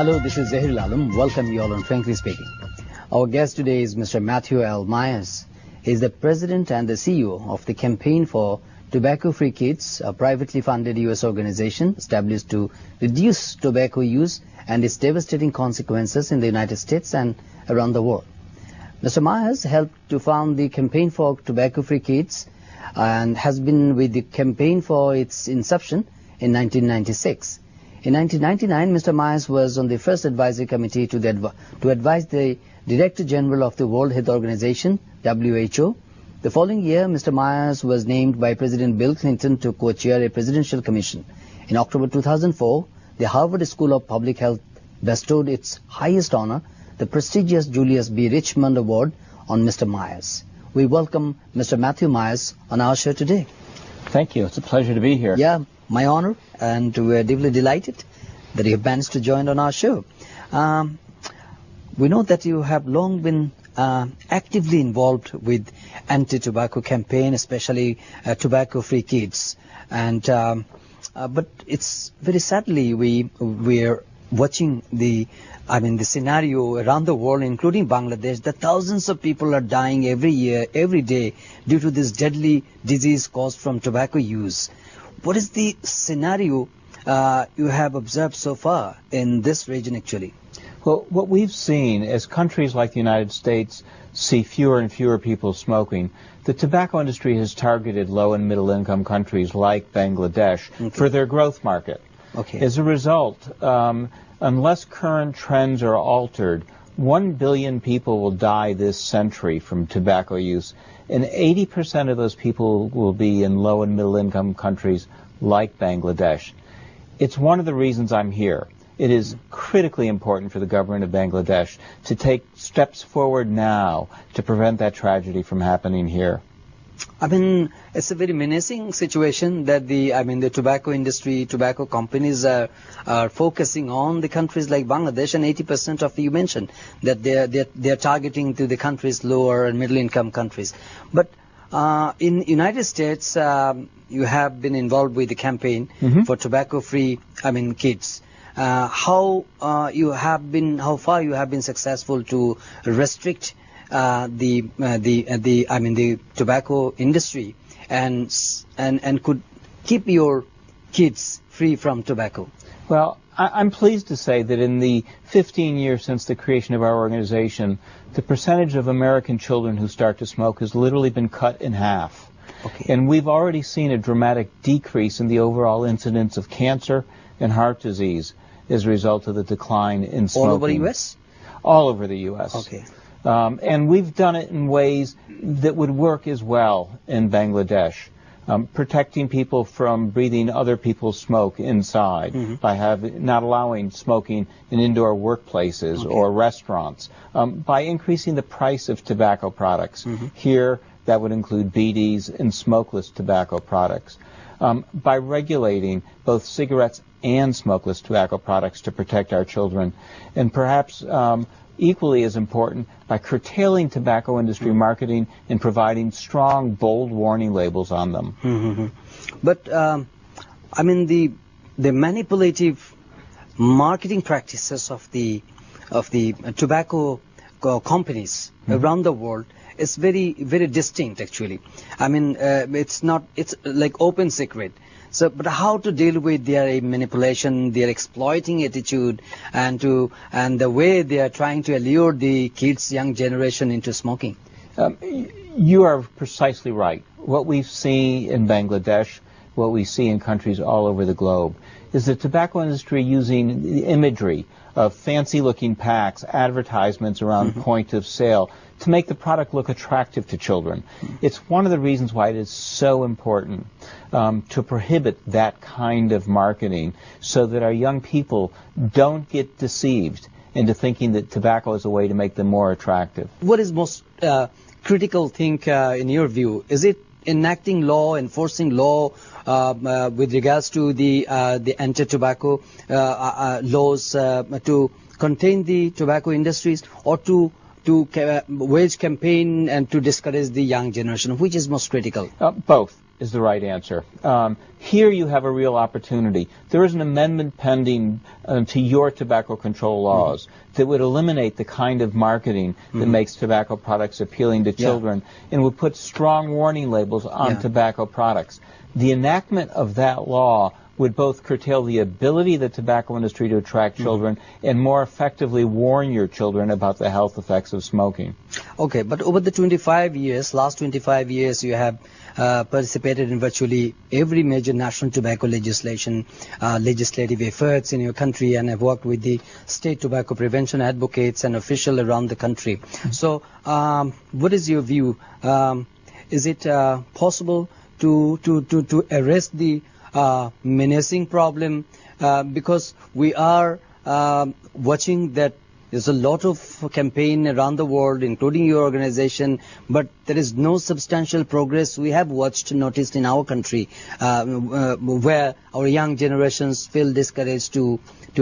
Hello, this is Zahir Alam. Welcome you all on Frankly Speaking. Our guest today is Mr. Matthew L. Myers. He is the president and the CEO of the Campaign for Tobacco-Free Kids, a privately funded U.S. organization established to reduce tobacco use and its devastating consequences in the United States and around the world. Mr. Myers helped to found the Campaign for Tobacco-Free Kids and has been with the campaign for its inception in 1996. In 1999, Mr. Myers was on the first advisory committee to advise the Director General of the World Health Organization, WHO. The following year, Mr. Myers was named by President Bill Clinton to co-chair a presidential commission. In October 2004, the Harvard School of Public Health bestowed its highest honor, the prestigious Julius B. Richmond Award, on Mr. Myers. We welcome Mr. Matthew Myers on our show today. Thank you. It's a pleasure to be here. Yeah, my honor, and we're deeply delighted that you have managed to join on our show. We know that you have long been actively involved with anti-tobacco campaign, especially tobacco-free kids, and but it's very sadly we're watching the scenario around the world, including Bangladesh, that thousands of people are dying every year, every day, due to this deadly disease caused from tobacco use. What is the scenario you have observed so far in this region, actually? Well, what we've seen as countries like the United States see fewer and fewer people smoking, the tobacco industry has targeted low and middle income countries like Bangladesh for their growth market. As a result, unless current trends are altered, 1 billion people will die this century from tobacco use, and 80% of those people will be in low and middle income countries like Bangladesh. It's one of the reasons I'm here. It is critically important for the government of Bangladesh to take steps forward now to prevent that tragedy from happening here. It's a very menacing situation that the tobacco industry, tobacco companies are focusing on the countries like Bangladesh, and 80% of you mentioned that they're targeting to the countries lower and middle income countries. But in United States, you have been involved with the campaign for tobacco-free kids. How far you have been successful to restrict the tobacco industry and could keep your kids free from tobacco? Well, I'm pleased to say that in the 15 years since the creation of our organization, the percentage of American children who start to smoke has literally been cut in half. And we've already seen a dramatic decrease in the overall incidence of cancer and heart disease as a result of the decline in smoking. All over the U.S.? All over the U.S. And we've done it in ways that would work as well in Bangladesh. Protecting people from breathing other people's smoke inside by not allowing smoking in indoor workplaces or restaurants, by increasing the price of tobacco products. Here, that would include BDs and smokeless tobacco products. By regulating both cigarettes and smokeless tobacco products to protect our children, and perhaps equally as important, by curtailing tobacco industry marketing and providing strong, bold warning labels on them. But the manipulative marketing practices of the tobacco companies around the world is very, very distinct, actually. It's like open secret. So, but how to deal with their manipulation, their exploiting attitude, and the way they are trying to allure the kids, young generation into smoking? You are precisely right. What we see in Bangladesh, what we see in countries all over the globe, is the tobacco industry using the imagery of fancy-looking packs, advertisements around point of sale, to make the product look attractive to children. It's one of the reasons why it is so important to prohibit that kind of marketing, so that our young people don't get deceived into thinking that tobacco is a way to make them more attractive. What is most critical thing in your view? Is it enacting law, enforcing law with regards to the anti-tobacco laws to contain the tobacco industries, or to wage campaign and to discourage the young generation? Which is most critical? Both. is the right answer. Here you have a real opportunity. There is an amendment pending to your tobacco control laws that would eliminate the kind of marketing that makes tobacco products appealing to children and would put strong warning labels on tobacco products. The enactment of that law would both curtail the ability of the tobacco industry to attract children and more effectively warn your children about the health effects of smoking. Okay, but over the last 25 years, you have participated in virtually every major national tobacco legislative efforts in your country, and have worked with the state tobacco prevention advocates and officials around the country. So, what is your view? Is it possible to arrest the menacing problem, because we are watching that there's a lot of campaign around the world, including your organization, but there is no substantial progress we have noticed in our country, where our young generations feel discouraged to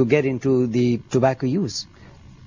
get into the tobacco use.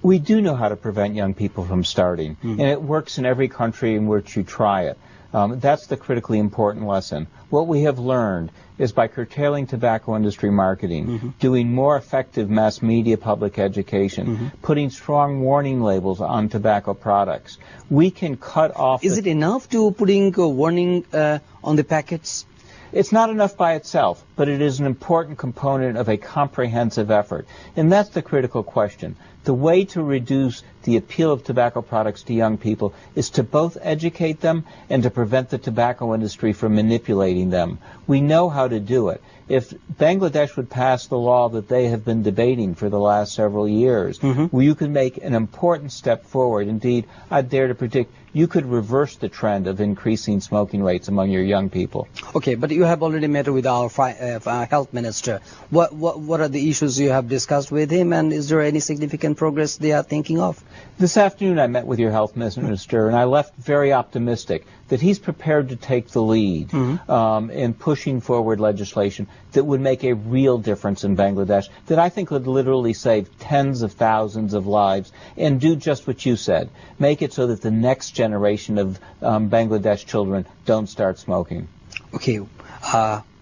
We do know how to prevent young people from starting, and it works in every country in which you try it. That's the critically important lesson. What we have learned is by curtailing tobacco industry marketing, doing more effective mass media public education, putting strong warning labels on tobacco products, we can cut off... Is it enough to putting a warning on the packets? It's not enough by itself, but it is an important component of a comprehensive effort. And that's the critical question. The way to reduce the appeal of tobacco products to young people is to both educate them and to prevent the tobacco industry from manipulating them. We know how to do it. If Bangladesh would pass the law that they have been debating for the last several years, you could make an important step forward. Indeed, I dare to predict you could reverse the trend of increasing smoking rates among your young people. Okay, but you have already met with our health minister. What are the issues you have discussed with him, and is there any significant progress they are thinking of? This afternoon I met with your health minister, and I left very optimistic that he's prepared to take the lead in pushing forward legislation that would make a real difference in Bangladesh, that I think would literally save tens of thousands of lives and do just what you said, make it so that the next generation of Bangladesh children don't start smoking. Okay,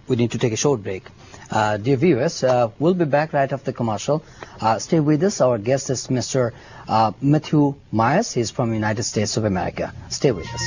we need to take a short break. Dear viewers, we'll be back right after commercial. Stay with us. Our guest is Mr. Matthew Myers. He's from the United States of America. Stay with us.